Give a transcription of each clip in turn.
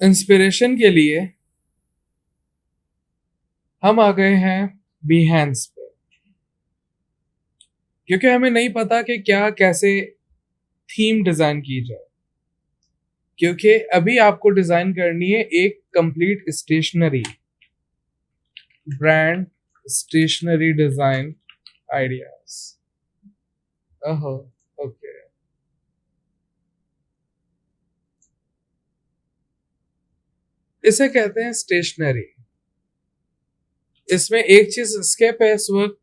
Inspiration के लिए हम आ गए हैं बिहेंस पे, क्योंकि हमें नहीं पता कि क्या कैसे थीम डिजाइन की जाए। क्योंकि अभी आपको डिजाइन करनी है एक complete stationery brand, stationery design ideas. ओहो, ओके। इसे कहते हैं स्टेशनरी। इसमें एक चीज स्केप है इस वक्त,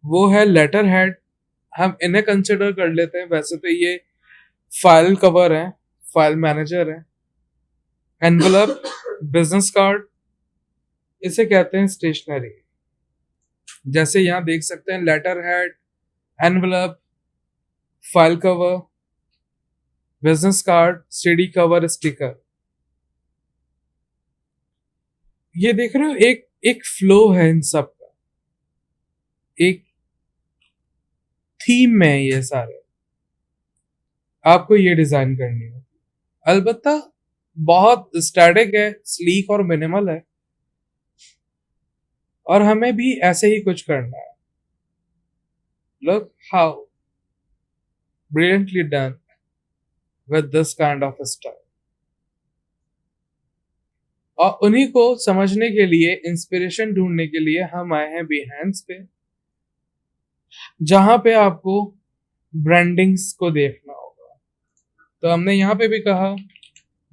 वो है लेटर हेड। हम इन्हें कंसिडर कर लेते हैं। वैसे तो ये फाइल कवर है, फाइल मैनेजर है, एनवलप, बिजनेस कार्ड, इसे कहते हैं स्टेशनरी। जैसे यहाँ देख सकते हैं letterhead, envelope, file cover, business card, CD cover, sticker. ये देख रहे हो, एक एक फ्लो है इन सब का, एक थीम में है ये सारे। आपको ये डिजाइन करनी है, अलबत्ता बहुत स्टैटिक है, स्लीक और मिनिमल है, और हमें भी ऐसे ही कुछ करना है। Look how brilliantly done with this kind of style. और उन्हीं को समझने के लिए, इंस्पिरेशन ढूंढने के लिए हम आए हैं बिहेंस पे, जहां पे आपको ब्रांडिंग्स को देखना होगा। तो हमने यहाँ पे भी कहा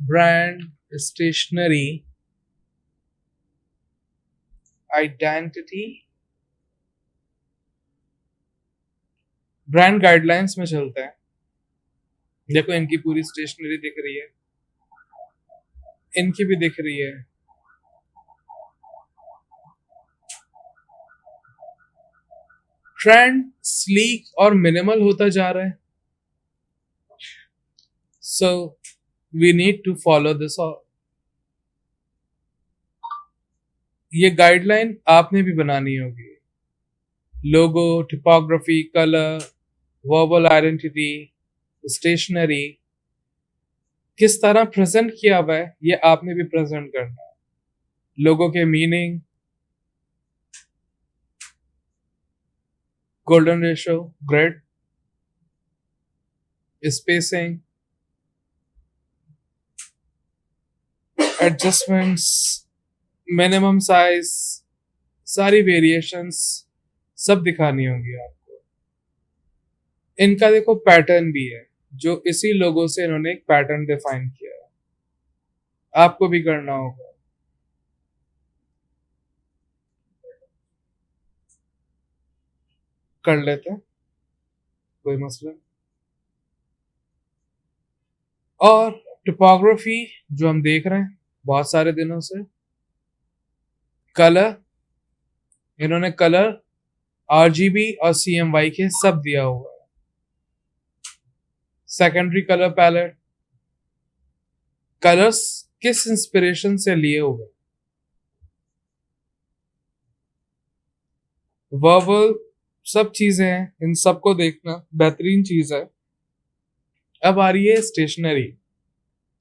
brand stationery identity. Brand guidelines में चलते हैं। देखो इनकी पूरी स्टेशनरी दिख रही है, इनकी भी दिख रही है। ट्रेंड स्लीक और मिनिमल होता जा रहा है, so we need to follow this. और ये गाइडलाइन आपने भी बनानी होगी। Logo, typography, colour, verbal identity, stationery किस तरह प्रेजेंट किया हुआ है, ये आपने भी प्रेजेंट करना है। लोगों के meaning, golden ratio, grid, spacing, adjustments, minimum size, सारी वेरिएशंस सब दिखानी होंगी आपको। इनका देखो पैटर्न भी है, जो इसी लोगों से इन्होंने एक पैटर्न डिफाइन किया है, आपको भी करना होगा। कर लेते हैं, कोई मसला नहीं। और टिपोग्राफी जो हम देख रहे हैं बहुत सारे दिनों से, कलर, इन्होंने कलर आरजीबी और सीएमवाई के सब दिया हुआ है। सेकेंडरी कलर पैलेट, कलर्स किस इंस्पिरेशन से लिए हुए, वर्बल, सब चीजें हैं, इन सबको देखना बेहतरीन चीज है। अब आ रही है स्टेशनरी,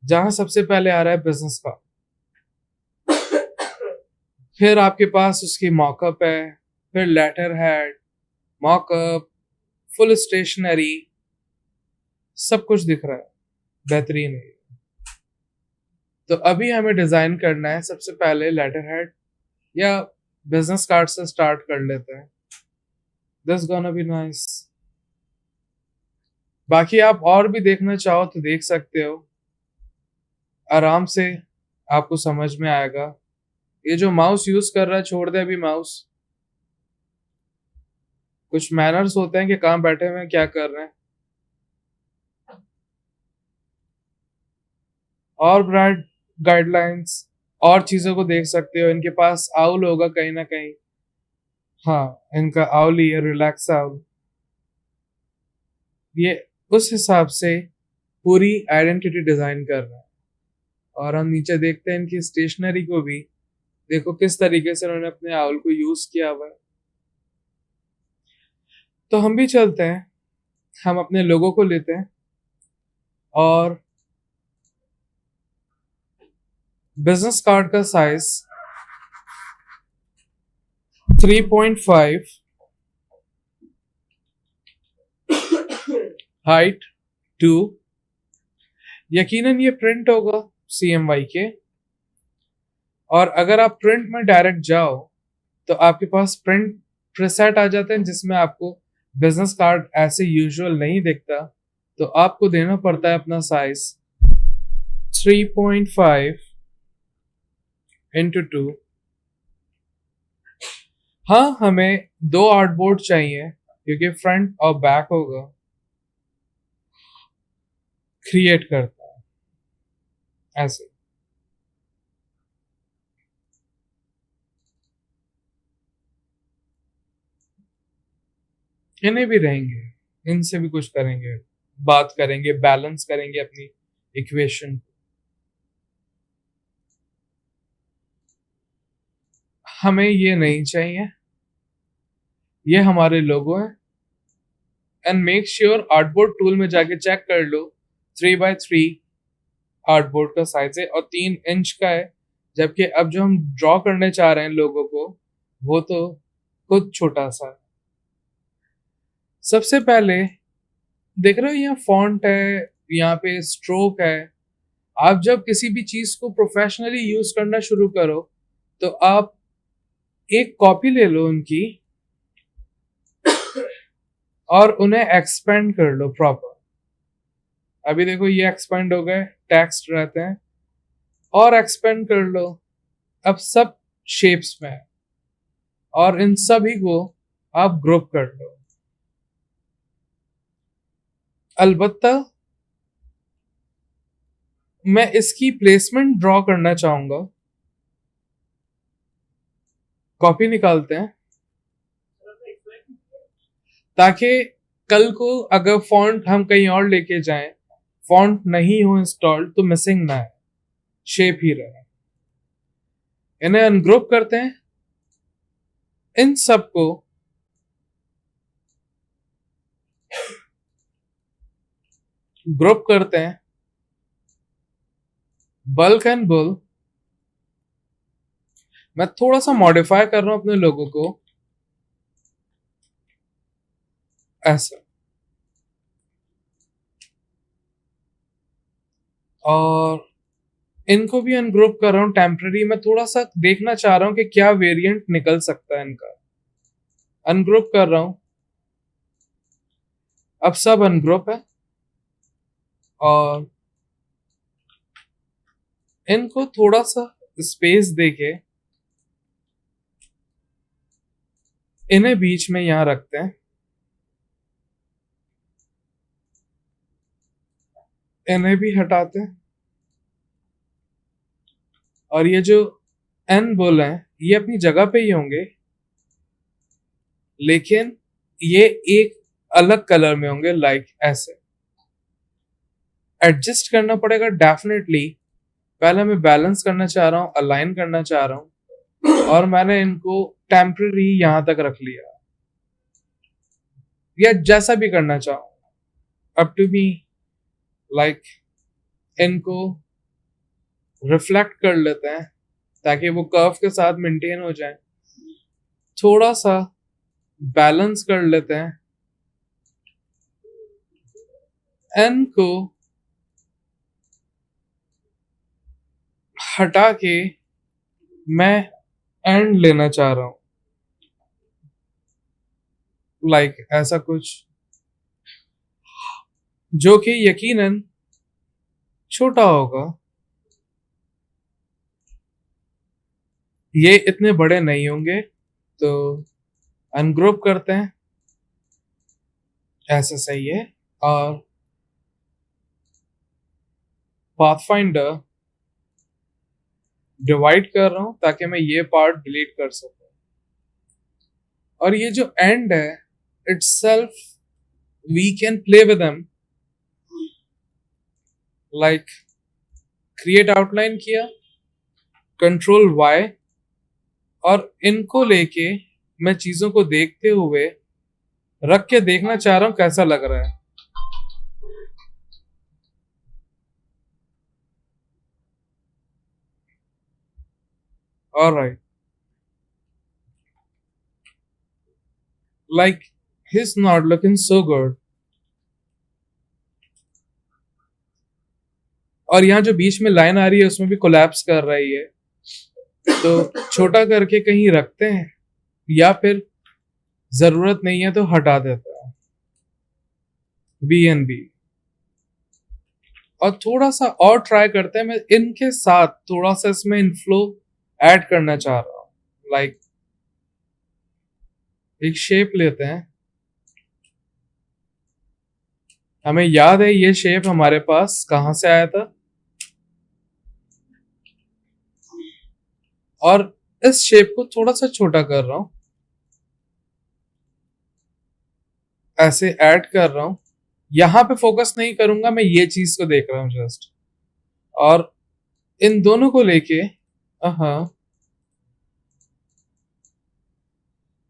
जहां सबसे पहले आ रहा है बिजनेस का, फिर आपके पास उसकी मॉकअप है, फिर letterhead, mockup, full stationery, सब कुछ दिख रहा है, बेहतरीन है। तो अभी हमें डिजाइन करना है सबसे पहले लेटर हेड या बिजनेस कार्ड से स्टार्ट कर लेते हैं। This gonna be nice. बाकी आप और भी देखना चाहो तो देख सकते हो, आराम से आपको समझ में आएगा। ये जो माउस यूज कर रहा है छोड़ दे अभी माउस। कुछ मैनर्स होते हैं कि कहाँ बैठे हुए हैं, क्या कर रहे हैं। और ब्रांड गाइडलाइंस और चीजों को देख सकते हो। इनके पास आउल होगा कहीं ना कहीं, हाँ इनका आउल ही है, रिलैक्स आउल। ये उस हिसाब से पूरी आइडेंटिटी डिजाइन कर रहा है। और हम नीचे देखते हैं इनकी स्टेशनरी को भी, देखो किस तरीके से उन्होंने अपने आउल को यूज किया हुआ है। तो हम भी चलते हैं, हम अपने लोगों को लेते हैं और बिजनेस कार्ड का साइज 3.5, हाइट 2। यकीनन ये प्रिंट होगा CMY के, और अगर आप प्रिंट में डायरेक्ट जाओ तो आपके पास प्रिंट प्रीसेट आ जाते हैं जिसमें आपको बिजनेस कार्ड ऐसे यूजुअल नहीं दिखता, तो आपको देना पड़ता है अपना साइज 3.5 इंटू 2। हाँ, हमें 2 आर्टबोर्ड चाहिए क्योंकि फ्रंट और बैक होगा, क्रिएट करता है ऐसे। इन्हें भी रहेंगे, इनसे भी कुछ करेंगे, बात करेंगे, बैलेंस करेंगे अपनी इक्वेशन। हमें ये नहीं चाहिए, ये हमारे लोगो हैं। And make sure artboard tool में जाके चेक कर लो 3x3 आर्टबोर्ड का साइज है और 3 इंच का है, जबकि अब जो हम ड्रॉ करने चाह रहे हैं लोगों को वो तो खुद छोटा सा है। सबसे पहले देख रहे हो यहाँ फॉन्ट है, यहाँ पे स्ट्रोक है। आप जब किसी भी चीज को प्रोफेशनली यूज करना शुरू करो तो आप एक कॉपी ले लो उनकी और उन्हें एक्सपेंड कर लो प्रॉपर। अभी देखो ये एक्सपेंड हो गए, टेक्स्ट रहते हैं, और एक्सपेंड कर लो। अब सब शेप्स में है और इन सभी को आप ग्रुप कर लो। अलबत्ता मैं इसकी प्लेसमेंट ड्रॉ करना चाहूंगा। कॉपी निकालते हैं ताकि कल को अगर फॉन्ट हम कहीं और लेके जाएं, फॉन्ट नहीं हो इंस्टॉल्ड तो मिसिंग ना है, शेप ही रहे। इन्हें अनग्रुप करते हैं, इन सबको ग्रुप करते हैं, बल्क एंड बुल। मैं थोड़ा सा मॉडिफाई कर रहा हूं अपने लोगों को ऐसा, और इनको भी अनग्रुप कर रहा हूं टेम्पररी। मैं थोड़ा सा देखना चाह रहा हूं कि क्या वेरिएंट निकल सकता है इनका। अनग्रुप कर रहा हूं, अब सब अनग्रुप है और इनको थोड़ा सा स्पेस देके इन्हें बीच में यहां रखते हैं। इन्हें भी हटाते हैं और ये जो एन बुल हैं ये अपनी जगह पे ही होंगे, लेकिन ये एक अलग कलर में होंगे, लाइक ऐसे। एडजस्ट करना पड़ेगा डेफिनेटली। पहले मैं बैलेंस करना चाह रहा हूं, अलाइन करना चाह रहा हूं, और मैंने इनको टेम्पररी यहां तक रख लिया, या जैसा भी करना चाहूं अप टू मी। लाइक इनको रिफ्लेक्ट कर लेते हैं ताकि वो कर्व के साथ मेंटेन हो जाए। थोड़ा सा बैलेंस कर लेते हैं, एन को हटा के मैं एंड लेना चाह रहा हूं, लाइक ऐसा कुछ जो कि यकीनन छोटा होगा। ये इतने बड़े नहीं होंगे, तो अनग्रुप करते हैं, ऐसा सही है। और पाथफाइंडर डिवाइड कर रहा हूं ताकि मैं ये पार्ट डिलीट कर सकूं, और ये जो एंड है itself we can play with them, like create outline किया, कंट्रोल Y, और इनको लेके मैं चीजों को देखते हुए रख के देखना चाह रहा हूं कैसा लग रहा है। Alright. Like, he's not looking so good. और यहाँ जो बीच में लाइन आ रही है उसमें भी कोलैप्स कर रही है, तो छोटा करके कहीं रखते हैं या फिर जरूरत नहीं है तो हटा देता है। BNB। और थोड़ा सा और ट्राई करते हैं, मैं इनके साथ थोड़ा सा इसमें इनफ्लो ऐड करना चाह रहा हूँ। लाइक एक शेप लेते हैं, हमें याद है ये शेप हमारे पास कहां से आया था, और इस शेप को थोड़ा सा छोटा कर रहा हूं, ऐसे ऐड कर रहा हूं। यहां पे फोकस नहीं करूंगा, मैं ये चीज को देख रहा हूं जस्ट, और इन दोनों को लेके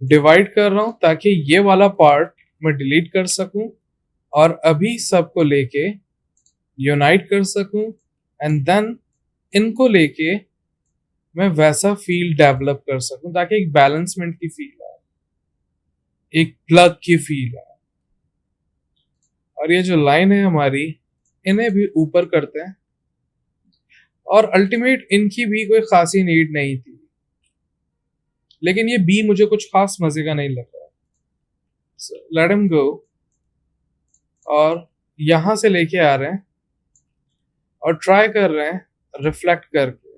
डिवाइड कर रहा हूं ताकि ये वाला पार्ट मैं डिलीट कर सकूं और अभी सबको लेके यूनाइट कर सकूं, एंड देन इनको लेके मैं वैसा फील डेवलप कर सकूं ताकि एक बैलेंसमेंट की फील आए, एक प्लग की फील आए। और ये जो लाइन है हमारी, इन्हें भी ऊपर करते हैं, और अल्टीमेट इनकी भी कोई खासी नीड नहीं थी, लेकिन ये बी मुझे कुछ खास मजे का नहीं लग रहा। लेट हिम गो, और यहां से लेके आ रहे हैं और ट्राई कर रहे हैं रिफ्लेक्ट करके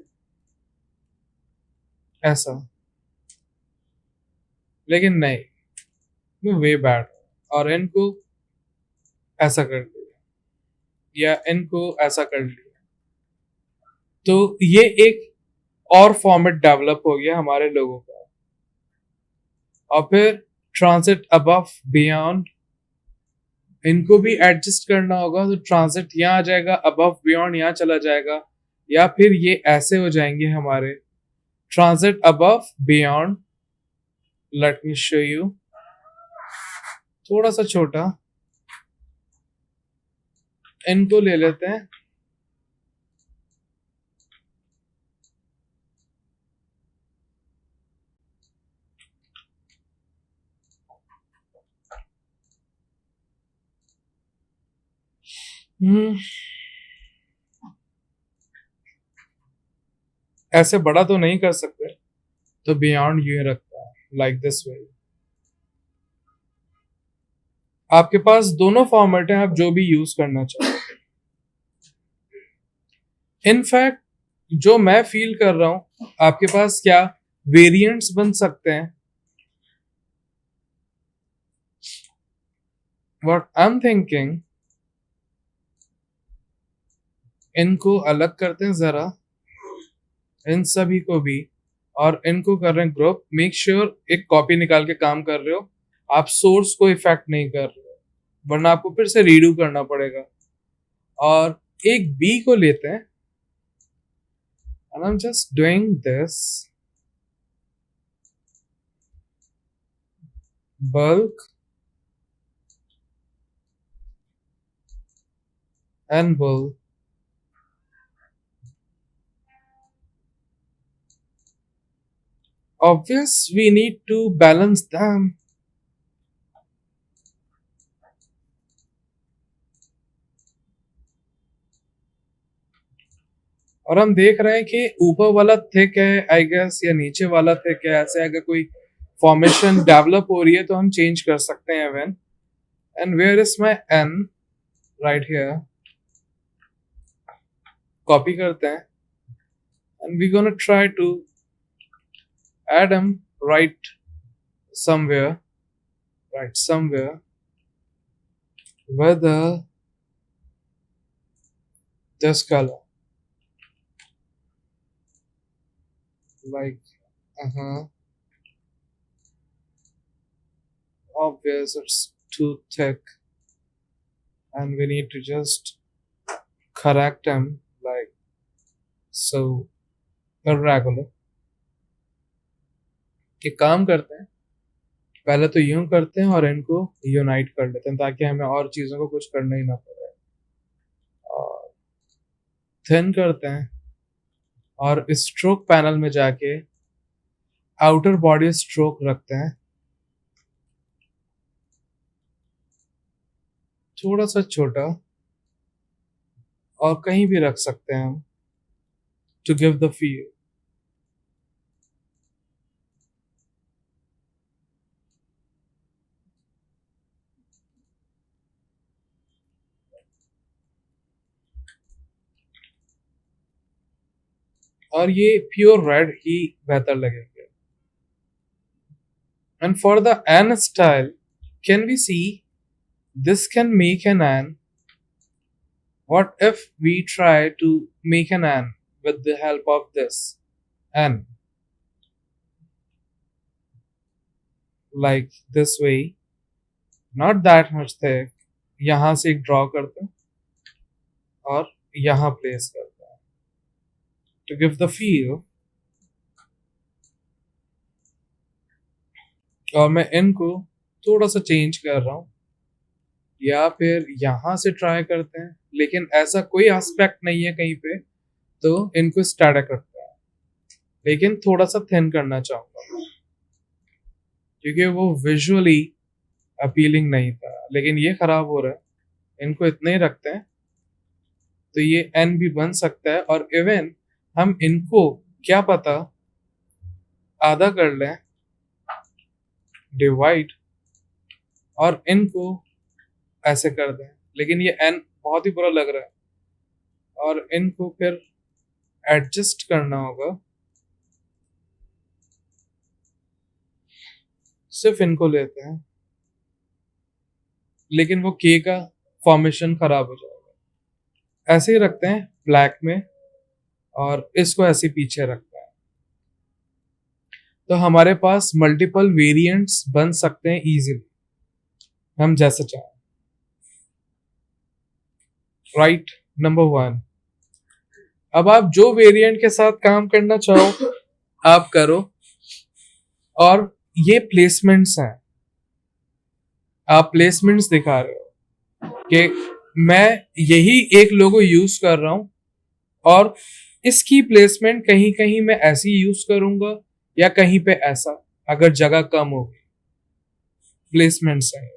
ऐसा, लेकिन नहीं, वे बैड। और इनको ऐसा कर दिया या इनको ऐसा कर लिया, तो ये एक और फॉर्मेट डेवलप हो गया हमारे लोगों का। और फिर ट्रांजिट अबव बियॉन्ड, इनको भी एडजस्ट करना होगा, तो ट्रांजिट यहाँ आ जाएगा, अबव बियॉन्ड यहाँ चला जाएगा, या फिर ये ऐसे हो जाएंगे हमारे transit above beyond. Let me show you, थोड़ा सा छोटा इनको ले लेते हैं, ऐसे बड़ा तो नहीं कर सकते, तो बियॉन्ड यूं रखता है, लाइक दिस वे। आपके पास दोनों फॉर्मेट है, आप जो भी यूज करना चाहो। इनफैक्ट जो मैं फील कर रहा हूं, आपके पास क्या वेरिएंट्स बन सकते हैं। व्हाट आई एम थिंकिंग, इनको अलग करते हैं जरा, इन सभी को भी, और इनको कर रहे हैं ग्रुप। मेक श्योर एक कॉपी निकाल के काम कर रहे हो, आप सोर्स को इफेक्ट नहीं कर रहे हो, वरना आपको फिर से रीडू करना पड़ेगा। और एक बी को लेते हैं, and I'm just doing this bulk and bulk, obvious we need to balance them। और हम देख रहे हैं कि ऊपर वाला थिक है आई गेस, या नीचे वाला थिक है, ऐसे अगर कोई फॉर्मेशन डेवलप हो रही है तो हम चेंज कर सकते हैं when. And where is my N, right here, copy करते हैं, and we gonna try to add them right somewhere, right somewhere where this color, like obvious it's too thick, and we need to just correct them like so irregular। एक काम करते हैं, पहले तो यूं करते हैं और इनको यूनाइट कर लेते हैं ताकि हमें और चीजों को कुछ करना ही ना पड़े। थिन करते हैं और स्ट्रोक पैनल में जाके आउटर बॉडी स्ट्रोक रखते हैं, थोड़ा सा छोटा, और कहीं भी रख सकते हैं हम, टू गिव द फील। और ये प्योर रेड ही बेहतर लगेंगे। And for the N style, can we see this can make an N? What if we try to make an N with the help of this N? Like this way, not that much thick. यहाँ से एक draw करते हैं और यहाँ place करते हैं to give the feel। और मैं इनको थोड़ा सा चेंज कर रहा हूँ, या फिर यहाँ से ट्राई करते हैं, लेकिन ऐसा कोई एस्पेक्ट नहीं है कहीं पे, तो इनको स्टैटिक रखते हैं, लेकिन थोड़ा सा थिन करना चाहूंगा क्योंकि वो विजुअली अपीलिंग नहीं था, लेकिन ये खराब हो रहा है। इनको इतने ही रखते हैं तो ये एन भी बन सकता है, और इवन हम इनको क्या पता आधा कर लें, डिवाइड, और इनको ऐसे कर दें, लेकिन ये एन बहुत ही बुरा लग रहा है, और इनको फिर एडजस्ट करना होगा। सिर्फ इनको लेते हैं, लेकिन वो के का फॉर्मेशन खराब हो जाएगा। ऐसे ही रखते हैं ब्लैक में, और इसको ऐसे पीछे रखते हैं, तो हमारे पास मल्टीपल वेरिएंट्स बन सकते हैं इजीली, हम जैसे चाहें। Right, number 1। अब आप जो वेरिएंट के साथ काम करना चाहो आप करो, और ये प्लेसमेंट्स हैं, आप प्लेसमेंट्स दिखा रहे हो कि मैं यही एक लोगो यूज कर रहा हूं, और इसकी प्लेसमेंट कहीं कहीं मैं ऐसी यूज करूंगा, या कहीं पे ऐसा, अगर जगह कम होगी। प्लेसमेंट्स हैं।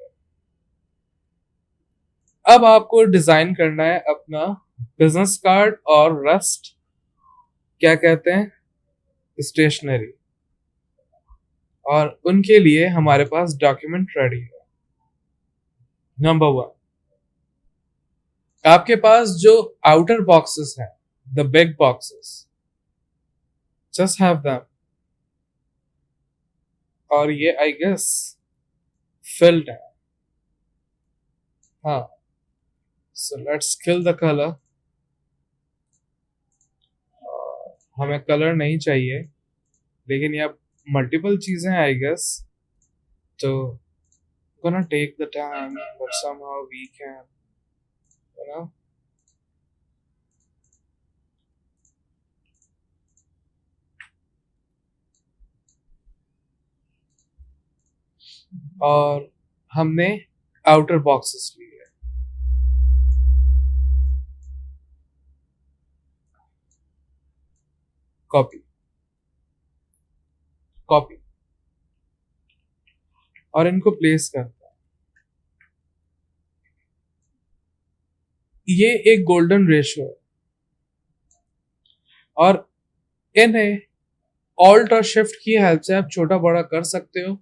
अब आपको डिजाइन करना है अपना बिजनेस कार्ड और रस्ट, क्या कहते हैं, स्टेशनरी, और उनके लिए हमारे पास डॉक्यूमेंट रेडी है। नंबर 1, आपके पास जो आउटर बॉक्सेस हैं, the big boxes, just have them, और ये आई गेस फिल्ड है। हाँ, so let's kill the colour. हमें कलर नहीं चाहिए, लेकिन ये मल्टीपल चीजें आई गेस, तो gonna take the time, but somehow we can, you know। और हमने आउटर बॉक्सेस लिए, कॉपी कॉपी, और इनको प्लेस करते हैं। ये एक गोल्डन रेशियो है, और इन्हें ऑल्ट और शिफ्ट की हेल्प से आप छोटा बड़ा कर सकते हो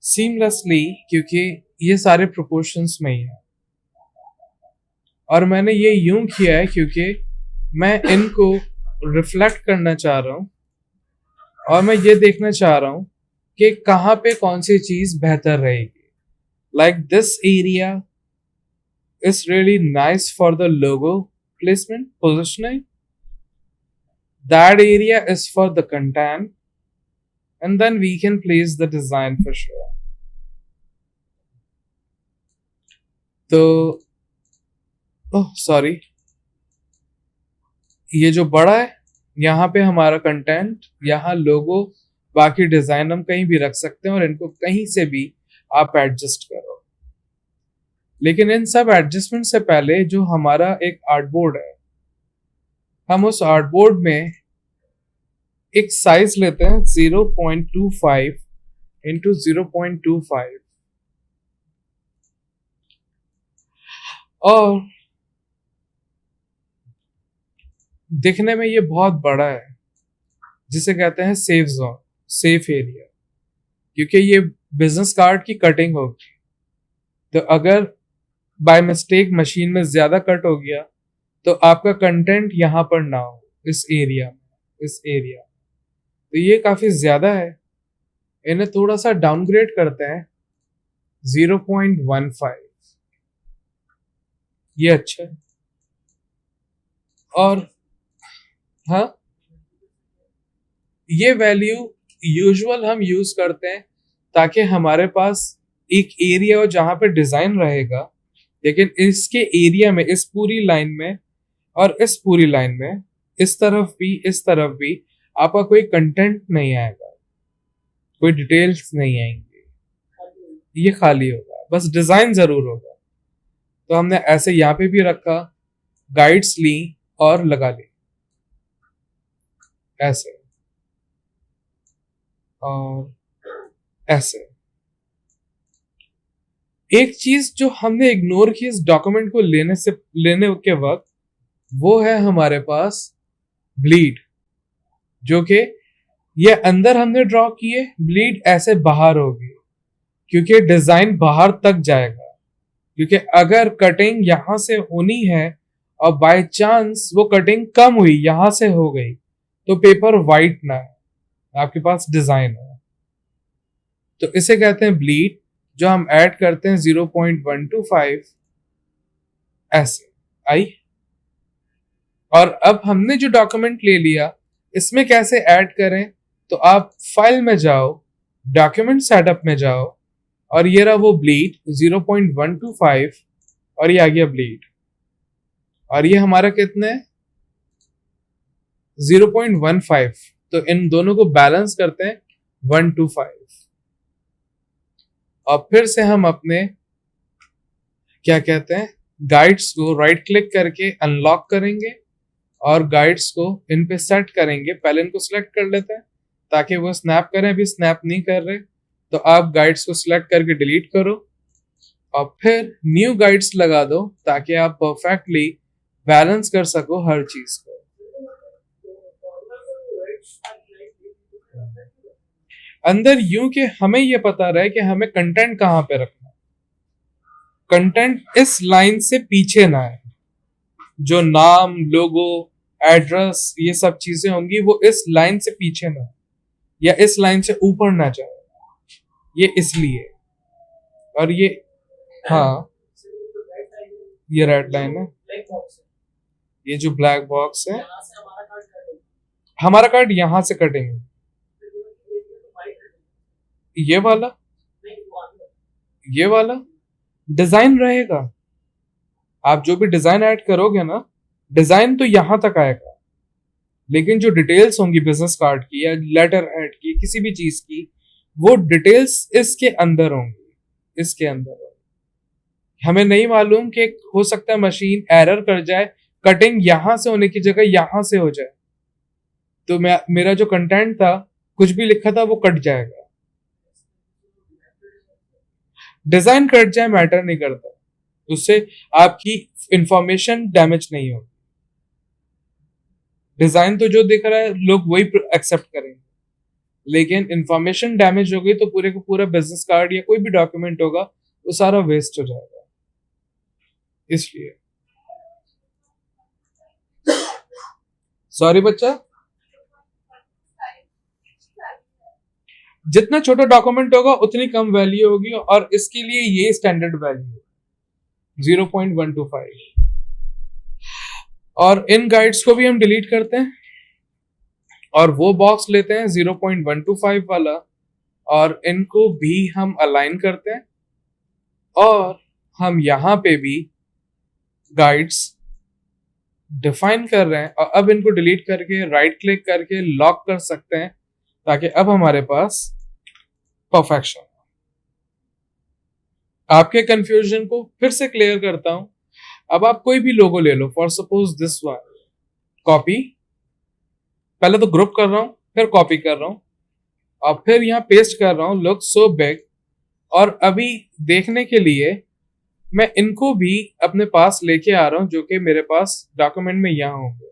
सीमलेसली, क्योंकि ये सारे प्रोपोर्शंस में ही है। और मैंने ये यूं किया है क्योंकि मैं इनको रिफ्लेक्ट करना चाह रहा हूं, और मैं ये देखना चाह रहा हूं कि कहां पे कौन सी चीज बेहतर रहेगी। Like this area is really nice for the logo placement positioning, that area is for the content, and then we can place the design for sure। तो ओह सॉरी, ये जो बड़ा है यहाँ पे हमारा कंटेंट, यहाँ लोगो, बाकी डिजाइन हम कहीं भी रख सकते हैं, और इनको कहीं से भी आप एडजस्ट करो। लेकिन इन सब एडजस्टमेंट से पहले जो हमारा एक आर्टबोर्ड है, हम उस आर्टबोर्ड में एक साइज लेते हैं 0.25 इंटू 0.25 और दिखने में ये बहुत बड़ा है, जिसे कहते हैं सेफ जोन, सेफ एरिया, क्योंकि ये बिजनेस कार्ड की कटिंग होगी। तो अगर बाय मिस्टेक मशीन में ज्यादा कट हो गया तो आपका कंटेंट यहां पर ना हो, इस एरिया में, इस एरिया। तो ये काफी ज्यादा है, इन्हें थोड़ा सा डाउनग्रेड करते हैं 0.15। ये अच्छा है। और हाँ, ये वैल्यू यूजुअल हम यूज करते हैं ताकि हमारे पास एक एरिया हो जहां पे डिजाइन रहेगा, लेकिन इसके एरिया में, इस पूरी लाइन में और इस पूरी लाइन में, इस तरफ भी इस तरफ भी आपका कोई कंटेंट नहीं आएगा, कोई डिटेल्स नहीं आएंगे, ये खाली होगा, बस डिजाइन जरूर होगा। तो हमने ऐसे यहाँ पे भी रखा, गाइड्स ली और लगा ली ऐसे और ऐसे। एक चीज जो हमने इग्नोर की इस डॉक्यूमेंट को लेने के वक्त, वो है हमारे पास ब्लीड, जो कि ये अंदर हमने ड्रॉ किए, ब्लीड ऐसे बाहर होगी क्योंकि डिजाइन बाहर तक जाएगा। क्योंकि अगर कटिंग यहां से होनी है और बाय चांस वो कटिंग कम हुई, यहां से हो गई, तो पेपर वाइट ना है, आपके पास डिजाइन है। तो इसे कहते हैं ब्लीड, जो हम ऐड करते हैं 0.125 ऐसे आई। और अब हमने जो डॉक्यूमेंट ले लिया, इसमें कैसे ऐड करें, तो आप फाइल में जाओ, डॉक्यूमेंट सेटअप में जाओ, और ये रहा वो ब्लीड 0.125 और ये आ गया ब्लीड। और ये हमारा कितना है 0.15, तो इन दोनों को बैलेंस करते हैं 125। और फिर से हम अपने क्या कहते हैं गाइड्स को राइट क्लिक करके अनलॉक करेंगे और गाइड्स को इन पे सेट करेंगे। पहले इनको सिलेक्ट कर लेते हैं ताकि वो स्नैप करें, अभी स्नैप नहीं कर रहे, तो आप गाइड्स को सिलेक्ट करके डिलीट करो और फिर न्यू गाइड्स लगा दो ताकि आप परफेक्टली बैलेंस कर सको हर चीज को। अंदर यूं कि हमें ये पता रहे कि हमें कंटेंट कहां पे रखना, कंटेंट इस लाइन से पीछे ना है, जो नाम, लोगो, एड्रेस, ये सब चीजें होंगी वो इस लाइन से पीछे ना, या इस लाइन से ऊपर ना जाए, ये इसलिए। और ये हाँ, ये रेड लाइन है, ये जो ब्लैक बॉक्स है, हमारा कार्ड यहां से कटेंगे, ये वाला, ये वाला डिजाइन रहेगा। आप जो भी डिजाइन ऐड करोगे ना, डिजाइन तो यहां तक आएगा, लेकिन जो डिटेल्स होंगी बिजनेस कार्ड की या लेटर हेड की, किसी भी चीज की, वो डिटेल्स इसके अंदर होंगी, इसके अंदर होंगी। हमें नहीं मालूम कि हो सकता है मशीन एरर कर जाए, कटिंग यहां से होने की जगह यहां से हो जाए, तो मेरा जो कंटेंट था, कुछ भी लिखा था, वो कट जाएगा। डिजाइन कट जाए मैटर नहीं करता, उससे आपकी इंफॉर्मेशन डैमेज नहीं होगी। डिजाइन तो जो दिख रहा है लोग वही एक्सेप्ट करेंगे, लेकिन इंफॉर्मेशन डैमेज हो गई तो पूरे को पूरा बिजनेस कार्ड या कोई भी डॉक्यूमेंट होगा वो सारा वेस्ट हो जाएगा। इसलिए सॉरी बच्चा, जितना छोटा डॉक्यूमेंट होगा उतनी कम वैल्यू होगी, और इसके लिए ये स्टैंडर्ड वैल्यू है 0.125। और इन गाइड्स को भी हम डिलीट करते हैं और वो बॉक्स लेते हैं 0.125 वाला, और इनको भी हम अलाइन करते हैं, और हम यहां पे भी गाइड्स डिफाइन कर रहे हैं, और अब इनको डिलीट करके राइट क्लिक करके लॉक कर सकते हैं ताकि अब हमारे पास परफेक्शन। आपके कंफ्यूजन को फिर से क्लियर करता हूं। अब आप कोई भी लोगो ले लो, for suppose this one, copy, पहले तो ग्रुप कर रहा हूं, फिर कॉपी कर रहा हूँ और फिर यहाँ पेस्ट कर रहा हूँ, लुक सो बिग। और अभी देखने के लिए मैं इनको भी अपने पास लेके आ रहा हूँ, जो कि मेरे पास डॉक्यूमेंट में यहाँ होंगे।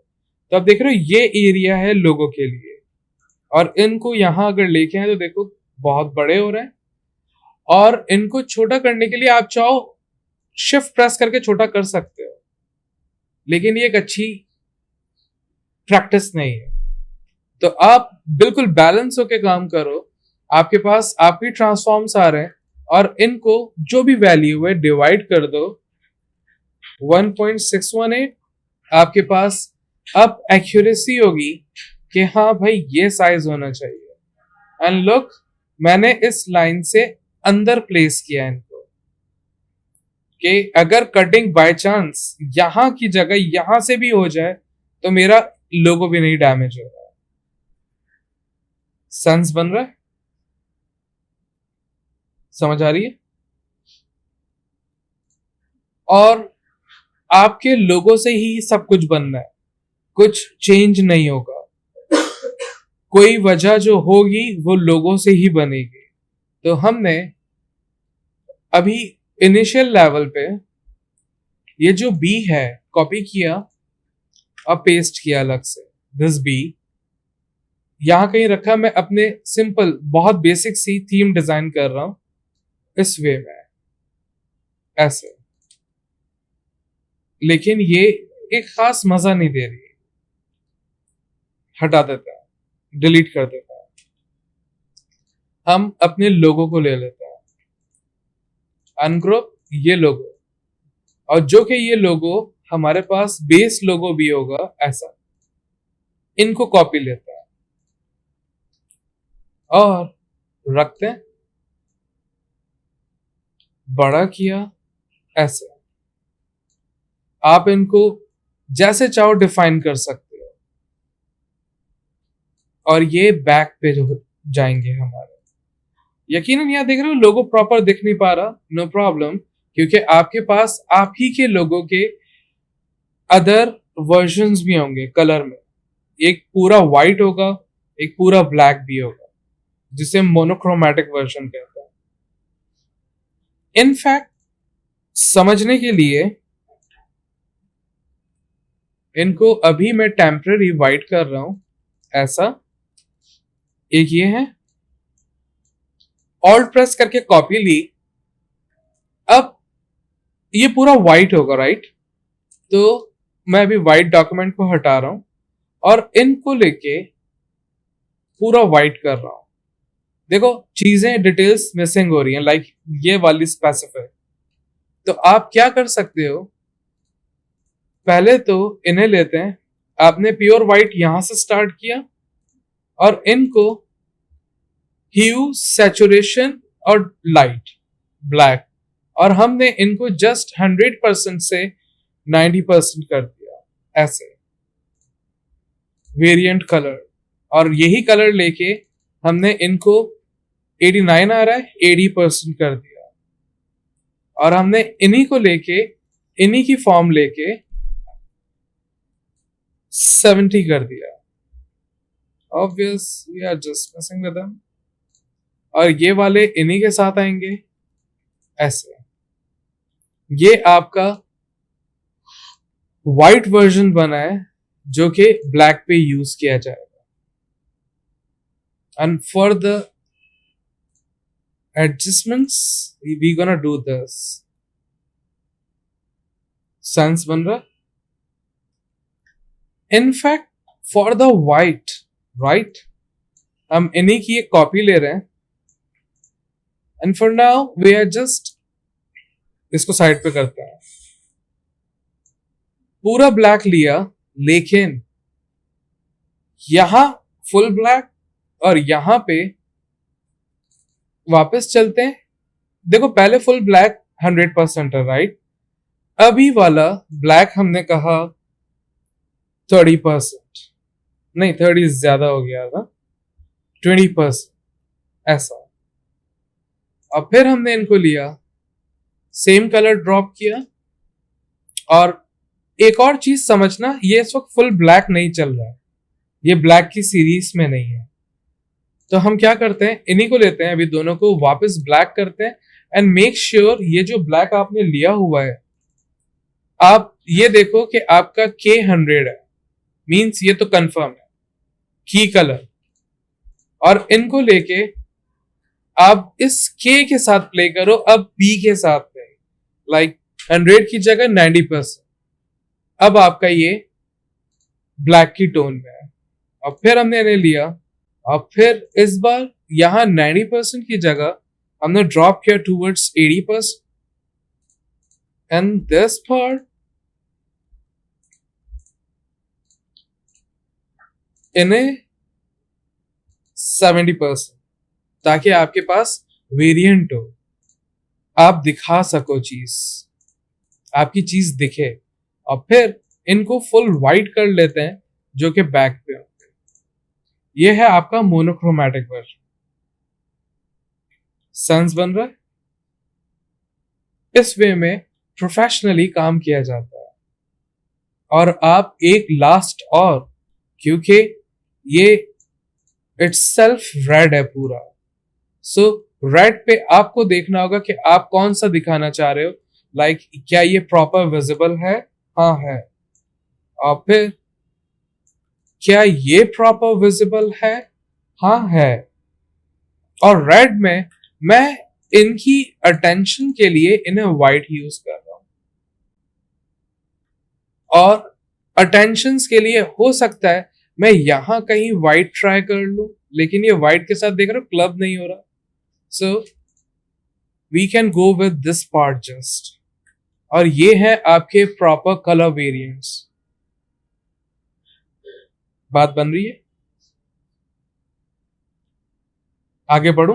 तो आप देख रहे हो ये एरिया है लोगों के लिए, और इनको यहाँ अगर लेके आए तो देखो बहुत बड़े हो रहे हैं। और इनको छोटा करने के लिए आप चाहो शिफ्ट प्रेस करके छोटा कर सकते हो, लेकिन ये एक अच्छी प्रैक्टिस नहीं है। तो आप बिल्कुल बैलेंस होके काम करो। आपके पास आपके ट्रांसफॉर्म्स आ रहे हैं और इनको जो भी वैल्यू है डिवाइड कर दो 1.618। आपके पास अब एक्यूरेसी होगी कि हाँ भाई ये साइज होना चाहिए। एंड लुक, मैंने इस लाइन से अंदर प्लेस किया इनको कि अगर कटिंग बाय चांस यहां की जगह यहां से भी हो जाए तो मेरा लोगो भी नहीं डैमेज होगा। सेंस बन रहा है? समझ आ रही है? और आपके लोगो से ही सब कुछ बनना है, कुछ चेंज नहीं होगा। कोई वजह जो होगी वो लोगों से ही बनेगी। तो हमने अभी इनिशियल लेवल पे ये जो बी है कॉपी किया और पेस्ट किया अलग से। दिस बी यहां कहीं रखा, मैं अपने सिंपल बहुत बेसिक सी थीम डिजाइन कर रहा हूं इस वे में, ऐसे। लेकिन ये एक खास मजा नहीं दे रही, हटा देता है, डिलीट कर देता है। हम अपने लोगो को ले लेते हैं, अनग्रुप ये लोगो, और जो कि ये लोगो हमारे पास बेस लोगो भी होगा ऐसा, इनको कॉपी लेते हैं और रखते हैं, बड़ा किया ऐसे। आप इनको जैसे चाहो डिफाइन कर सकते हो और ये बैक पे जो जाएंगे हमारे। यकीनन यहाँ देख रहे हो लोगो प्रॉपर दिख नहीं पा रहा, नो प्रॉब्लम, क्योंकि आपके पास आप ही के लोगो के अदर वर्जन्स भी होंगे कलर में। एक पूरा व्हाइट होगा, एक पूरा ब्लैक भी होगा, जिसे मोनोक्रोमैटिक वर्जन कहते हैं। इनफैक्ट समझने के लिए इनको अभी मैं टेम्पररी व्हाइट कर रहा हूं ऐसा। एक ये है, ऑल्ट प्रेस करके कॉपी ली, अब ये पूरा व्हाइट होगा, राइट? तो मैं अभी व्हाइट डॉक्यूमेंट को हटा रहा हूं और इनको लेके पूरा व्हाइट कर रहा हूं। देखो चीजें डिटेल्स मिसिंग हो रही हैं, लाइक ये वाली स्पेसिफिक। तो आप क्या कर सकते हो, पहले तो इन्हें लेते हैं, आपने प्योर व्हाइट यहां से स्टार्ट किया और इनको ह्यू, सैचुरेशन और लाइट ब्लैक, और हमने इनको जस्ट 100% से 90% कर दिया ऐसे, वेरिएंट कलर। और यही कलर लेके हमने इनको 89 आ रहा है 80% कर दिया, और हमने इन्हीं को लेके इन्हीं की फॉर्म लेके 70 कर दिया। Obvious we are just missing with them. और ये वाले इन्हीं के साथ आएंगे ऐसे। ये आपका व्हाइट वर्जन बना है जो कि ब्लैक पे यूज किया जाएगा। And for the adjustments we gonna do this. Sense बन रहा? In fact for the white, right, हम इन्हीं की एक कॉपी ले रहे हैं। And for now we are just इसको साइड पे करते हैं। पूरा ब्लैक लिया, लेकिन यहां फुल ब्लैक और यहां पे वापस चलते हैं। देखो पहले फुल ब्लैक 100% है, राइट? अभी वाला ब्लैक हमने कहा 30%, नहीं 30 ज्यादा हो गया था, 20% ऐसा। और फिर हमने इनको लिया, सेम कलर ड्रॉप किया। और एक और चीज समझना, ये इस वक्त फुल ब्लैक नहीं चल रहा है, ये ब्लैक की सीरीज में नहीं है, तो हम क्या करते हैं, इन्हीं को लेते हैं, अभी दोनों को वापस ब्लैक करते हैं एंड मेक श्योर ये जो ब्लैक आपने लिया हुआ है, आप ये देखो कि आपका K100 है, मींस ये तो कंफर्म है की कलर। और इनको लेके आप इस K के साथ प्ले करो, अब B के साथ प्ले, लाइक 100 की जगह 90%। अब आपका ये ब्लैक की टोन में है। और फिर हमने इन्हें लिया और फिर इस बार यहां 90% की जगह हमने ड्रॉप किया टूवर्ड्स 80%, एंड दिस पार्ट इन्हें 70%, ताकि आपके पास वेरिएंट हो, आप दिखा सको चीज, आपकी चीज दिखे। और फिर इनको फुल वाइट कर लेते हैं जो कि बैक पे होते हैं। ये है आपका मोनोक्रोमैटिक वर्जन। सेंस बन रहा है? इस वे में प्रोफेशनली काम किया जाता है। और आप एक लास्ट और, क्योंकि ये इट्स सेल्फ रेड है पूरा, सो रेड पे आपको देखना होगा कि आप कौन सा दिखाना चाह रहे हो। लाइक क्या ये प्रॉपर विजिबल है? हाँ है। और फिर क्या ये प्रॉपर विजिबल है? हाँ है। और रेड में मैं इनकी अटेंशन के लिए इन्हें व्हाइट यूज कर रहा हूं। और अटेंशन के लिए हो सकता है मैं यहां कहीं व्हाइट ट्राई कर लूं, लेकिन ये व्हाइट के साथ देख रहा हूं क्लब नहीं हो रहा, so we can go with this part just. और ये है आपके प्रॉपर कलर वेरिएंट्स। बात बन रही है? आगे बढ़ो।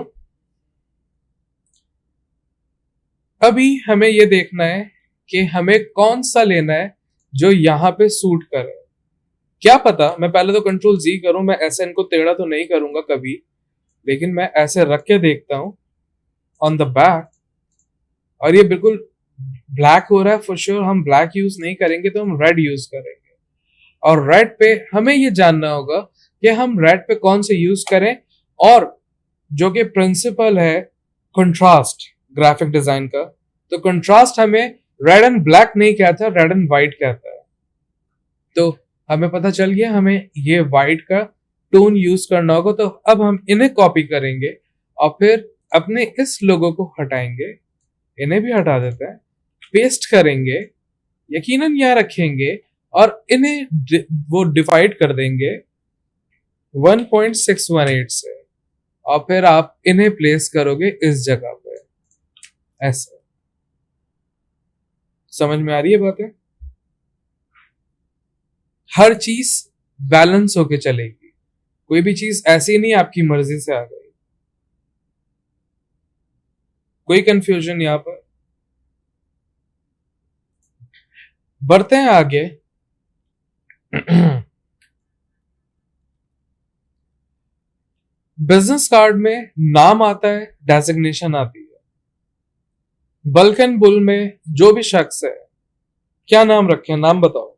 अभी हमें यह देखना है कि हमें कौन सा लेना है जो यहां पे सूट करे। क्या पता मैं पहले तो कंट्रोल जी करूं, मैं ऐसे इनको टेढ़ा तो नहीं करूंगा कभी, लेकिन मैं ऐसे रख के देखता हूं ऑन द बैक, और ये बिल्कुल ब्लैक हो रहा है। फॉर श्योर हम ब्लैक यूज नहीं करेंगे, तो हम रेड यूज करेंगे। और रेड पे हमें ये जानना होगा कि हम रेड पे कौन से यूज करें, और जो कि प्रिंसिपल है कंट्रास्ट ग्राफिक डिजाइन का, तो कंट्रास्ट हमें रेड एंड ब्लैक नहीं कहता, रेड एंड व्हाइट कहता है। तो हमें पता चल गया हमें ये व्हाइट का टोन यूज करना होगा। तो अब हम इन्हें कॉपी करेंगे और फिर अपने इस लोगो को हटाएंगे, इन्हें भी हटा देते हैं, पेस्ट करेंगे, यकीनन यहां रखेंगे और इन्हें वो डिवाइड कर देंगे 1.618 से, और फिर आप इन्हें प्लेस करोगे इस जगह पे ऐसे। समझ में आ रही है बातें? हर चीज बैलेंस होके चलेगी, कोई भी चीज ऐसी नहीं आपकी मर्जी से आ गई। कोई कंफ्यूजन यहां पर? बढ़ते हैं आगे। बिजनेस कार्ड में नाम आता है, डेजिग्नेशन आती है। बल्क एंड बुल में जो भी शख्स है, क्या नाम रखे? नाम बताओ।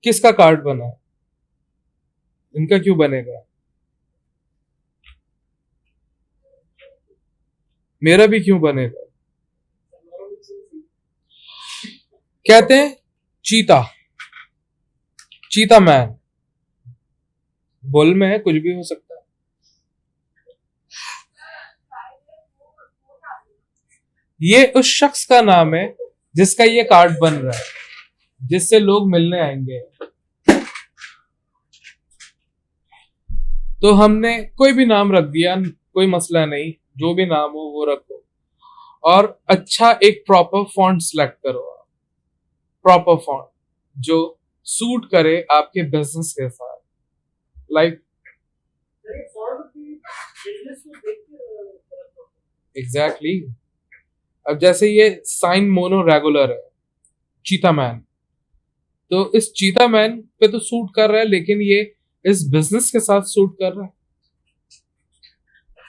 किसका कार्ड बना है? इनका क्यों बनेगा? मेरा भी क्यों बनेगा? कहते हैं चीता, चीता मैन। बुल में है, कुछ भी हो सकता है। ये उस शख्स का नाम है जिसका ये कार्ड बन रहा है, जिससे लोग मिलने आएंगे। तो हमने कोई भी नाम रख दिया, कोई मसला नहीं, जो भी नाम हो वो रखो। और अच्छा एक प्रॉपर फॉन्ट सिलेक्ट करो, प्रॉपर फॉन्ट जो सूट करे आपके बिजनेस के साथ। Like exactly. अब जैसे ये साइन मोनो रेगुलर है, चीता मैन, तो इस चीता मैन पे तो सूट कर रहा है, लेकिन ये इस बिजनेस के साथ सूट कर रहा है।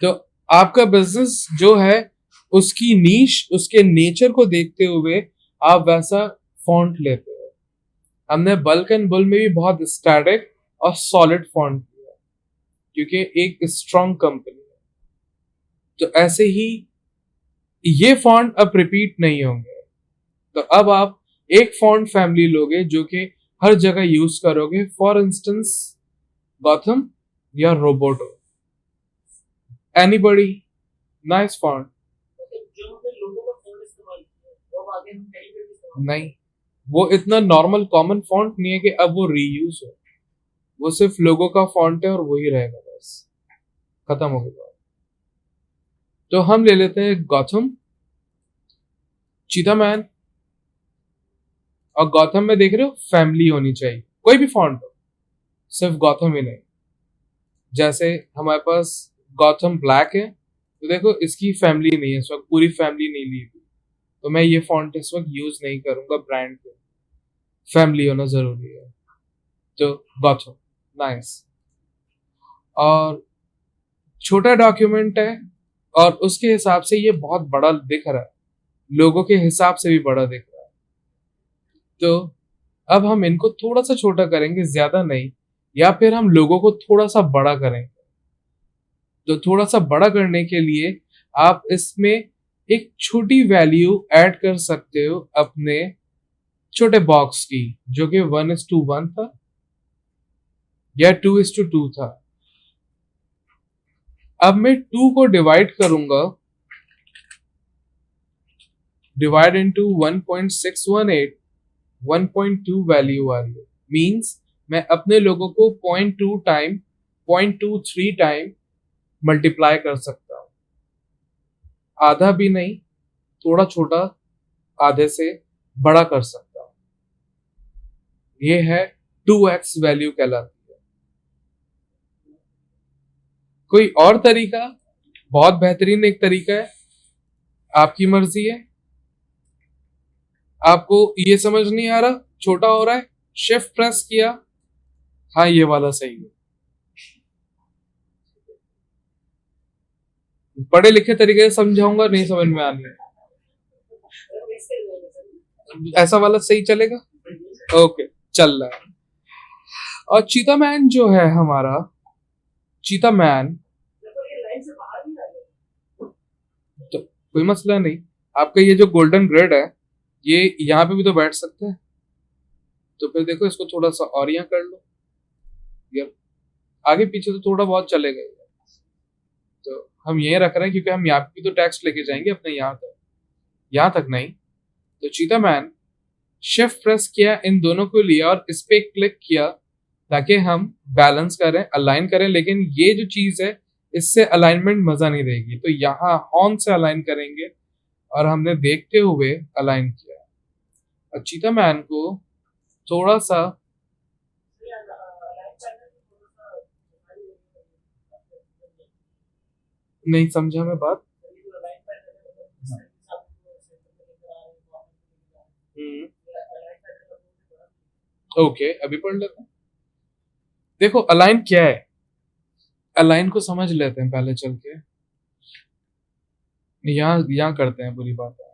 तो आपका बिजनेस जो है उसकी नीश, उसके नेचर को देखते हुए आप वैसा फॉन्ट लेते हो। हमने बल्क एंड बुल में भी बहुत स्टैटिक और सॉलिड फॉन्ट लिया क्योंकि एक स्ट्रॉन्ग कंपनी है। तो ऐसे ही ये फॉन्ट अब रिपीट नहीं होंगे। तो अब आप एक फॉन्ट फैमिली लोगे जो कि हर जगह यूज करोगे, फॉर इंस्टेंस गॉथम या रोबोटो, एनीबडी, नाइस फॉन्ट। नहीं, वो इतना नॉर्मल कॉमन फॉन्ट नहीं है कि अब वो रीयूज हो। वो सिर्फ लोगो का फॉन्ट है और वही रहेगा, बस खत्म हो गया। तो हम ले लेते हैं गॉथम, चीता मैन। और गॉथम में देख रहे हो फैमिली होनी चाहिए, कोई भी फॉन्ट हो, सिर्फ गॉथम ही नहीं। जैसे हमारे पास गॉथम ब्लैक है, तो देखो इसकी फैमिली नहीं है इस वक्त, पूरी फैमिली नहीं ली थी, तो मैं ये फॉन्ट इस वक्त यूज नहीं करूंगा। ब्रांड पे फैमिली होना जरूरी है। तो गॉथम नाइस। और छोटा डॉक्यूमेंट है और उसके हिसाब से ये बहुत बड़ा दिख रहा है, लोगों के हिसाब से भी बड़ा दिख रहा है। तो अब हम इनको थोड़ा सा छोटा करेंगे, ज्यादा नहीं, या फिर हम लोगों को थोड़ा सा बड़ा करेंगे। तो थोड़ा सा बड़ा करने के लिए आप इसमें एक छोटी वैल्यू ऐड कर सकते हो अपने छोटे बॉक्स की, जो कि 1:1 था या 2:2 था। अब मैं 2 को डिवाइड करूंगा, डिवाइड इनटू 1.618, 1.2 वैल्यू आ रही है। मींस मैं अपने लोगों को 0.2 टाइम, 0.23 टाइम मल्टीप्लाई कर सकता हूं। आधा भी नहीं, थोड़ा छोटा, आधे से बड़ा कर सकता हूं। ये है 2x वैल्यू कहलाती है। कोई और तरीका, बहुत बेहतरीन एक तरीका है, आपकी मर्जी है। आपको ये समझ नहीं आ रहा, छोटा हो रहा है, शिफ्ट प्रेस किया, हाँ ये वाला सही है। पढ़े लिखे तरीके से समझाऊंगा, नहीं समझ में आनी है, ऐसा वाला सही चलेगा। ओके, चल रहा है। और चीता मैन जो है हमारा, चीता मैन, तो कोई मसला नहीं। आपका ये जो गोल्डन ग्रेड है, ये यहाँ पे भी तो बैठ सकता है। तो फिर देखो इसको थोड़ा सा और यहाँ कर लो, यार आगे पीछे तो थोड़ा बहुत चलेगा। तो हम ये रख रहे हैं क्योंकि हम यहाँ पे भी तो टेक्स्ट लेके जाएंगे अपने यहाँ तक नहीं। तो चीता मैन, शिफ्ट प्रेस किया, इन दोनों को लिया और इस पे क्लिक किया ताकि हम बैलेंस करें, अलाइन करें। लेकिन ये जो चीज है, इससे अलाइनमेंट मजा नहीं देगी, तो यहाँ हॉर्न से अलाइन करेंगे और हमने देखते हुए अलाइन किया। और चीता मैन को थोड़ा सा, नहीं समझा मैं बात। ओके, अभी पढ़ लेते हैं। देखो अलाइन क्या है, अलाइन को समझ लेते हैं पहले चल के। यहाँ करते हैं बुरी बात है।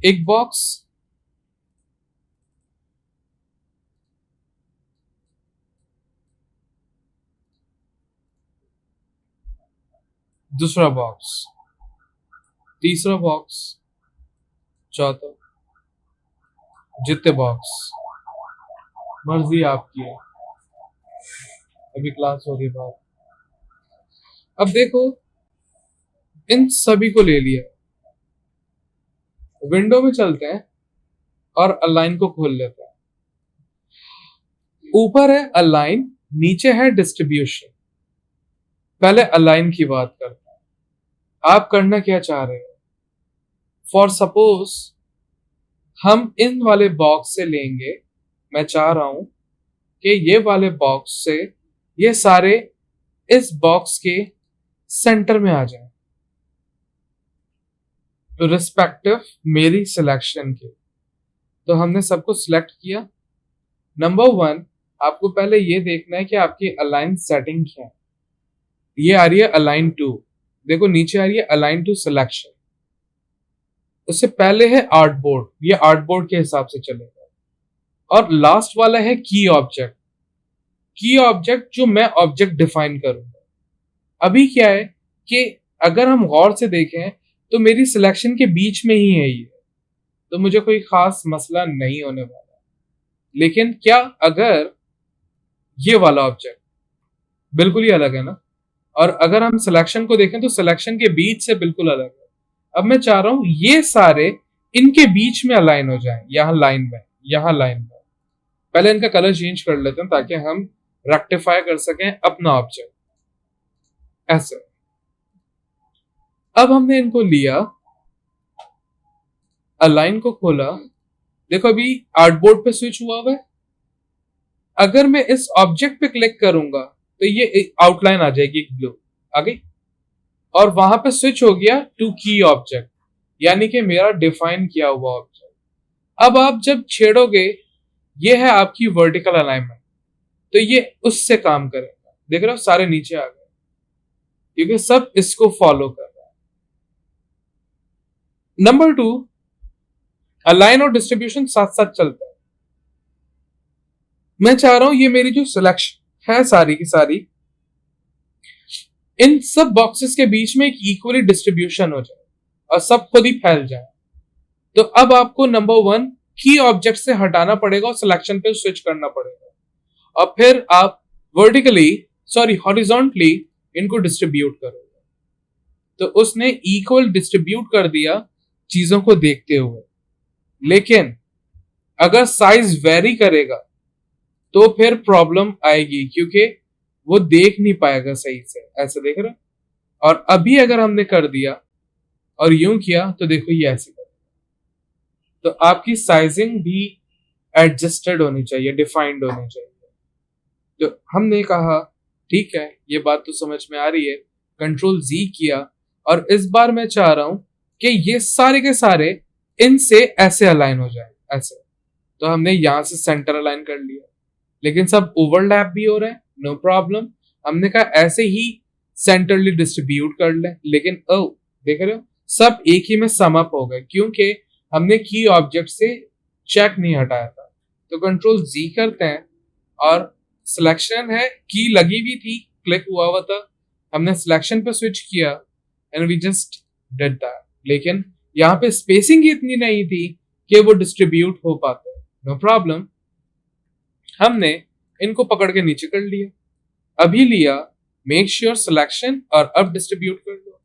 एक बॉक्स, दूसरा बॉक्स, तीसरा बॉक्स, चौथा, जितने बॉक्स, मर्जी आपकी है। अभी क्लास होगी बात। अब देखो इन सभी को ले लिया, विंडो में चलते हैं और अलाइन को खोल लेते हैं। ऊपर है अलाइन, नीचे है डिस्ट्रीब्यूशन। पहले अलाइन की बात करते हैं। आप करना क्या चाह रहे हो? फॉर सपोज हम इन वाले बॉक्स से लेंगे, मैं चाह रहा हूं कि ये वाले बॉक्स से ये सारे इस बॉक्स के सेंटर में आ जाएं, रिस्पेक्टिव मेरी सिलेक्शन के। तो हमने सबको सिलेक्ट किया। नंबर 1, आपको पहले ये देखना है कि आपकी अलाइन सेटिंग क्या है। ये आ रही है अलाइन टू, देखो नीचे आ रही है अलाइन टू सिलेक्शन। उससे पहले है आर्ट बोर्ड, ये आर्ट बोर्ड के हिसाब से चलेगा। और लास्ट वाला है की ऑब्जेक्ट। की ऑब्जेक्ट जो मैं ऑब्जेक्ट डिफाइन करूंगा। अभी क्या है कि अगर हम गौर से देखें तो मेरी सिलेक्शन के बीच में ही है ये, तो मुझे कोई खास मसला नहीं होने वाला। लेकिन क्या अगर ये वाला ऑब्जेक्ट बिल्कुल ही अलग है ना, और अगर हम सिलेक्शन को देखें तो सिलेक्शन के बीच से बिल्कुल अलग है। अब मैं चाह रहा हूं ये सारे इनके बीच में अलाइन हो जाएं, यहां लाइन में, यहां लाइन में। पहले इनका कलर चेंज कर लेते हैं ताकि हम रेक्टिफाई कर सकें अपना ऑब्जेक्ट। ऐसे अब हमने इनको लिया, अलाइन को खोला, देखो अभी आर्टबोर्ड पे स्विच हुआ हुआ है। अगर मैं इस ऑब्जेक्ट पे क्लिक करूंगा तो ये आउटलाइन आ जाएगी एक ब्लू आ गई, और वहां पे स्विच हो गया टू की ऑब्जेक्ट, यानी कि मेरा डिफाइन किया हुआ ऑब्जेक्ट। अब आप जब छेड़ोगे, ये है आपकी वर्टिकल अलाइनमेंट, तो ये उससे काम करेगा। देख रहे हो सारे नीचे आ गए क्योंकि सब इसको फॉलो कर रहा है। नंबर 2, अलाइन और डिस्ट्रीब्यूशन साथ साथ चलता है। मैं चाह रहा हूं ये मेरी जो सिलेक्शन है सारी की सारी, इन सब बॉक्सेस के बीच में एक इक्वली डिस्ट्रीब्यूशन हो जाए और सब खुद ही फैल जाए। तो अब आपको नंबर 1 की ऑब्जेक्ट से हटाना पड़ेगा और सिलेक्शन पे स्विच करना पड़ेगा, और फिर आप वर्टिकली सॉरी हॉरिजॉन्टली इनको डिस्ट्रीब्यूट करोगे। तो उसने इक्वल डिस्ट्रीब्यूट कर दिया चीजों को देखते हुए। लेकिन अगर साइज वेरी करेगा तो फिर प्रॉब्लम आएगी क्योंकि वो देख नहीं पाएगा सही से। ऐसे देख रहे हो? और अभी अगर हमने कर दिया और यूं किया तो देखो ये ऐसे कर, तो आपकी साइजिंग भी एडजस्टेड होनी चाहिए, डिफाइंड होनी चाहिए। तो हमने कहा ठीक है, ये बात तो समझ में आ रही है, कंट्रोल जी किया, और इस बार मैं चाह रहा हूं कि ये सारे के सारे इनसे ऐसे अलाइन हो जाए, ऐसे। तो हमने यहां से सेंटर अलाइन कर लिया, लेकिन सब ओवरलैप भी हो रहे हैं, नो प्रॉब्लम। हमने कहा ऐसे ही सेंटरली डिस्ट्रीब्यूट कर ले, लेकिन ओ देख रहे हो सब एक ही में सम अप हो गए क्योंकि हमने की ऑब्जेक्ट से चेक नहीं हटाया था। तो कंट्रोल जी करते हैं और सिलेक्शन है, की लगी हुई थी, क्लिक हुआ हुआ था, हमने सिलेक्शन पे स्विच किया and we just did that. लेकिन यहाँ पे स्पेसिंग इतनी नहीं थी कि वो डिस्ट्रीब्यूट हो पाते, नो प्रॉब्लम। हमने इनको पकड़ के नीचे कर लिया, अभी लिया, मेक श्योर सिलेक्शन और अब डिस्ट्रीब्यूट कर लो,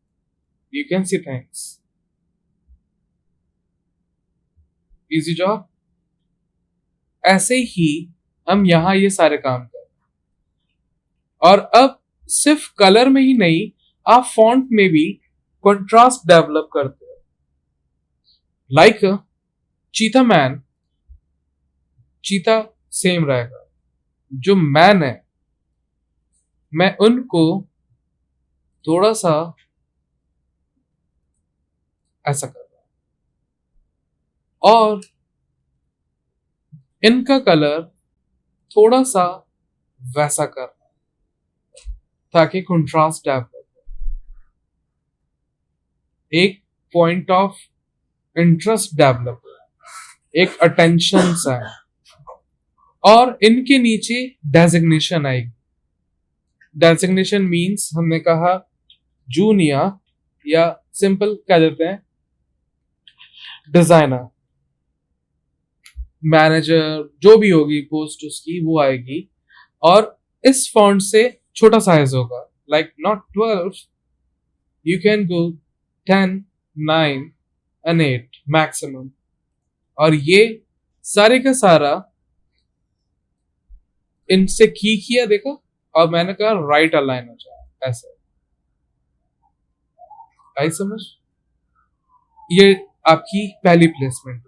you can see things, easy job. ऐसे ही हम यहां ये सारे काम कर, और अब सिर्फ कलर में ही नहीं, आप फॉन्ट में भी कंट्रास्ट डेवलप करते हो। लाइक चीता मैन, चीता सेम रहेगा, जो मैन है मैं उनको थोड़ा सा ऐसा कर रहा हूं और इनका कलर थोड़ा सा वैसा कर रहा हूं ताकि कंट्रास्ट डेवलप हो, एक पॉइंट ऑफ इंटरेस्ट डेवलप हो, एक अटेंशन सा है। और इनके नीचे डेजिग्नेशन आएगी। डेजिग्नेशन मींस हमने कहा जूनियर, या सिंपल कह देते हैं डिजाइनर, मैनेजर, जो भी होगी पोस्ट उसकी वो आएगी। और इस फॉन्ट से छोटा साइज होगा, like not 12, you can go 10, 9 and 8 maximum. और ये सारे का सारा इनसे की किया देखो, और मैंने कहा राइट अलाइन हो जाए, ऐसे। आई समझ? ये आपकी पहली प्लेसमेंट।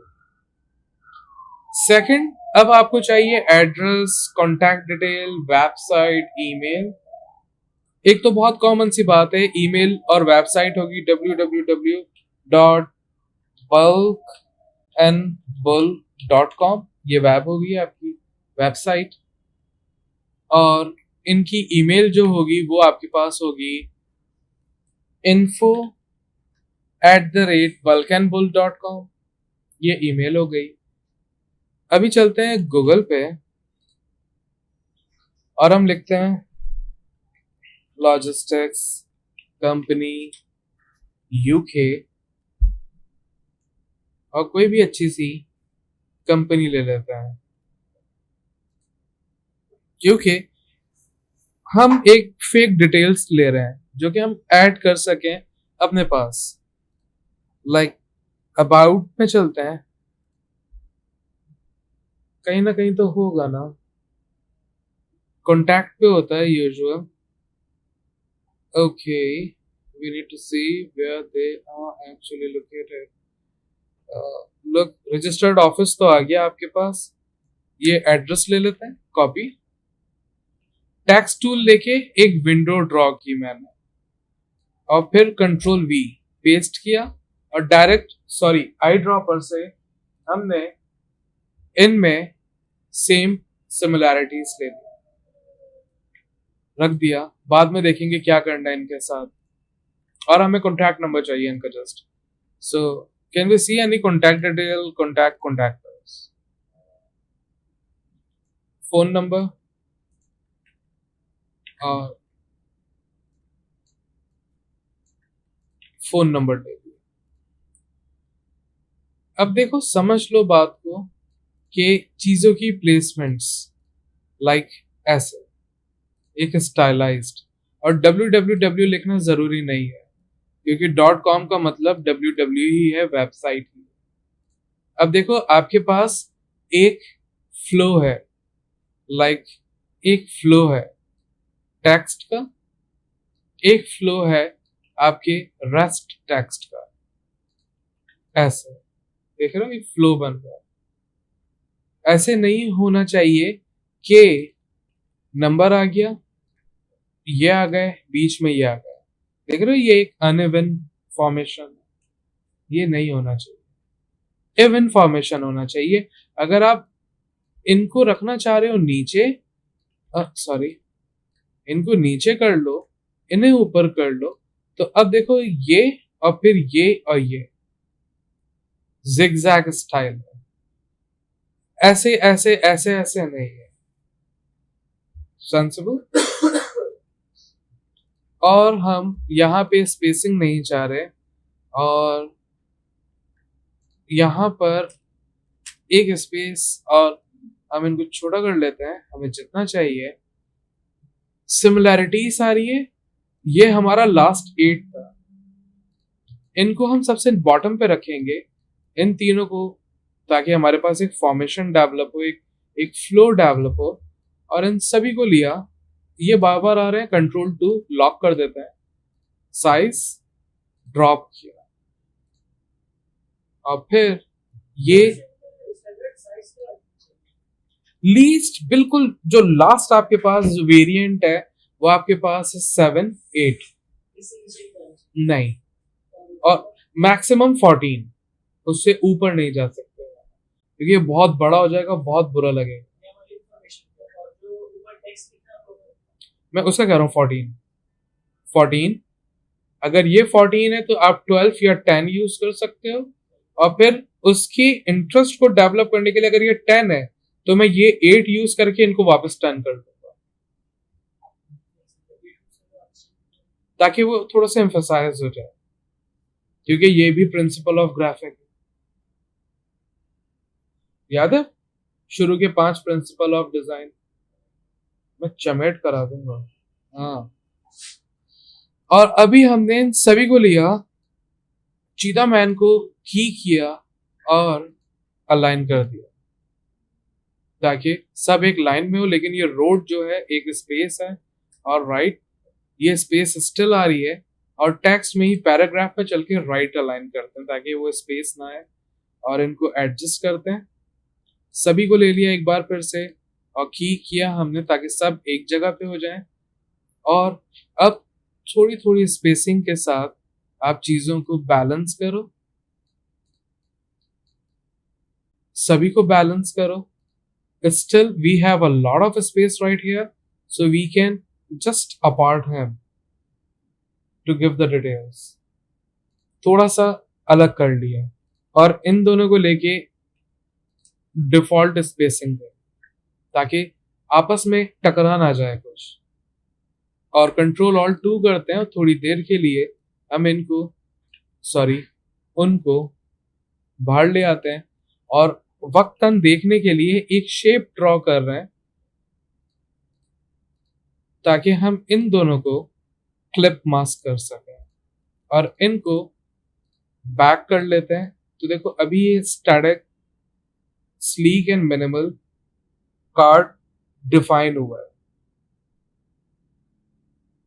सेकंड, अब आपको चाहिए address, contact detail, website, email. एक तो बहुत कॉमन सी बात है, ईमेल और वेबसाइट होगी www.bulkandbull.com, ये वेब होगी आपकी वेबसाइट। और इनकी ईमेल जो होगी वो आपके पास होगी info@bulkandbull.com, ये ईमेल हो गई। अभी चलते हैं गूगल पे और हम लिखते हैं लॉजिस्टिक्स कंपनी यूके और कोई भी अच्छी सी कंपनी ले लेते हैं, क्योंकि हम एक फेक डिटेल्स ले रहे हैं जो कि हम ऐड कर सकें अपने पास। लाइक अबाउट में चलते हैं, कहीं ना कहीं तो होगा ना, कॉन्टैक्ट पे होता है usual. Okay, we need to see where they are actually located. Look, registered office तो आ गया आपके पास, ये एड्रेस ले लेते हैं कॉपी। टेक्स्ट टूल लेके एक विंडो ड्रॉ की मैंने और फिर कंट्रोल वी पेस्ट किया और डायरेक्ट आई ड्रॉपर से हमने इनमें सेम सिमिलैरिटीज ले ली, रख दिया। बाद में देखेंगे क्या करना है इनके साथ। और हमें कॉन्टैक्ट नंबर चाहिए इनका just. So can we see any contact detail, contactors, phone number और फोन नंबर ले लिया। अब देखो, समझ लो बात को कि चीजों की प्लेसमेंट्स लाइक ऐसे एक स्टाइलाइज्ड, और www लिखना जरूरी नहीं है क्योंकि .com का मतलब www ही है, वेबसाइट ही। अब देखो, आपके पास एक फ्लो है, लाइक एक फ्लो है टेक्स्ट का, एक फ्लो है आपके रेस्ट टेक्स्ट का। ऐसे देख रहे हो, एक फ्लो बन रहा है। ऐसे नहीं होना चाहिए कि नंबर आ गया, ये आ गए, बीच में ये आ गया। देख रहे हो, ये एक अनइवन फॉर्मेशन है, ये नहीं होना चाहिए, इवन फॉर्मेशन होना चाहिए। अगर आप इनको रखना चाह रहे हो नीचे, इनको नीचे कर लो, इन्हें ऊपर कर लो, तो अब देखो ये और फिर ये और ये जिगजैग स्टाइल है, ऐसे ऐसे ऐसे ऐसे नहीं है, सेंसिबल। और हम यहाँ पे स्पेसिंग नहीं चाह रहे, और यहाँ पर एक स्पेस, और हम इनको छोटा कर लेते हैं हमें जितना चाहिए। सिमिलैरिटीज आ रही है, ये हमारा लास्ट 8 था, इनको हम सबसे बॉटम पे रखेंगे, इन तीनों को, ताकि हमारे पास एक फॉर्मेशन डेवलप हो, एक फ्लो डेवलप हो। और इन सभी को लिया, ये बार बार आ रहे हैं, कंट्रोल 2 लॉक कर देते हैं, साइज ड्रॉप किया, और फिर ये लीस्ट, बिल्कुल जो लास्ट आपके पास जो वेरिएंट है वो आपके पास है 7 8 नहीं, और मैक्सिमम 14, उससे ऊपर नहीं जा सकते क्योंकि ये बहुत बड़ा हो जाएगा, बहुत बुरा लगेगा। मैं उसका कह रहा हूँ 14। अगर ये 14 है तो आप 12 या 10 यूज कर सकते हो, और फिर उसकी इंटरेस्ट को डेवलप करने के लिए अगर ये 10 है तो मैं ये 8 यूज करके इनको वापस 10 कर दूंगा, ताकि वो थोड़ा सा एम्फसाइज हो जाए, क्योंकि ये भी प्रिंसिपल ऑफ ग्राफिक याद है, शुरू के 5 प्रिंसिपल ऑफ डिजाइन, मैं चमेट करा दूंगा। हाँ, और अभी हमने इन सभी को लिया, चीता मैन को की किया और अलाइन कर दिया ताकि सब एक लाइन में हो, लेकिन ये रोड जो है एक स्पेस है, और राइट ये स्पेस स्टिल आ रही है, और टेक्स्ट में ही पैराग्राफ पे चल के राइट अलाइन करते हैं ताकि वो स्पेस ना आए, और इनको एडजस्ट करते हैं। सभी को ले लिया एक बार फिर से और की किया हमने ताकि सब एक जगह पे हो जाए, और अब थोड़ी थोड़ी स्पेसिंग के साथ आप चीजों को बैलेंस करो, सभी को बैलेंस करो। Still, we have a lot of space right here, so we can just apart him to give the details. थोड़ा सा अलग कर लिया, और इन दोनों को लेके डिफॉल्ट स्पेसिंग पे, ताकि आपस में टकरा ना जाए कुछ। और कंट्रोल ऑल्ट 2 करते हैं और थोड़ी देर के लिए हम उनको बाहर ले आते हैं और वक्तन देखने के लिए एक शेप ड्रॉ कर रहे हैं, ताकि हम इन दोनों को क्लिप मास्क कर सकें। और इनको बैक कर लेते हैं, तो देखो अभी ये static, sleek and minimal card define हुआ है।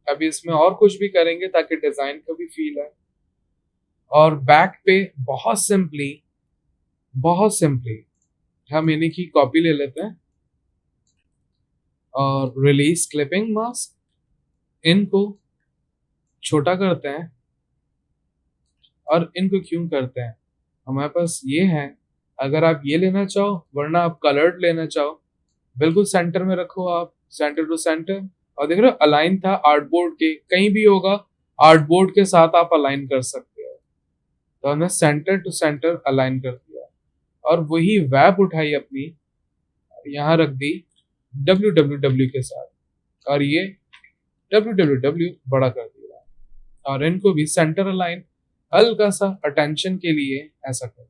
अभी इसमें और कुछ भी करेंगे ताकि डिजाइन का भी फील है। और बैक पे बहुत सिंपली हम इन्हीं की कॉपी ले लेते हैं और रिलीज क्लिपिंग मास्क, इनको छोटा करते हैं। और इनको क्यों करते हैं, हमारे पास ये है, अगर आप ये लेना चाहो, वरना आप कलर्ड लेना चाहो, बिल्कुल सेंटर में रखो आप, सेंटर टू सेंटर। और देख रहे हो अलाइन था आर्टबोर्ड के, कहीं भी होगा आर्टबोर्ड के साथ आप अलाइन कर सकते हो। तो हमने सेंटर टू सेंटर अलाइन कर दिया और वही वेब उठाई अपनी, यहाँ रख दी www के साथ, और ये www बड़ा कर दिया। और इनको भी सेंटर अलाइन, हल्का सा अटेंशन के लिए ऐसा कर।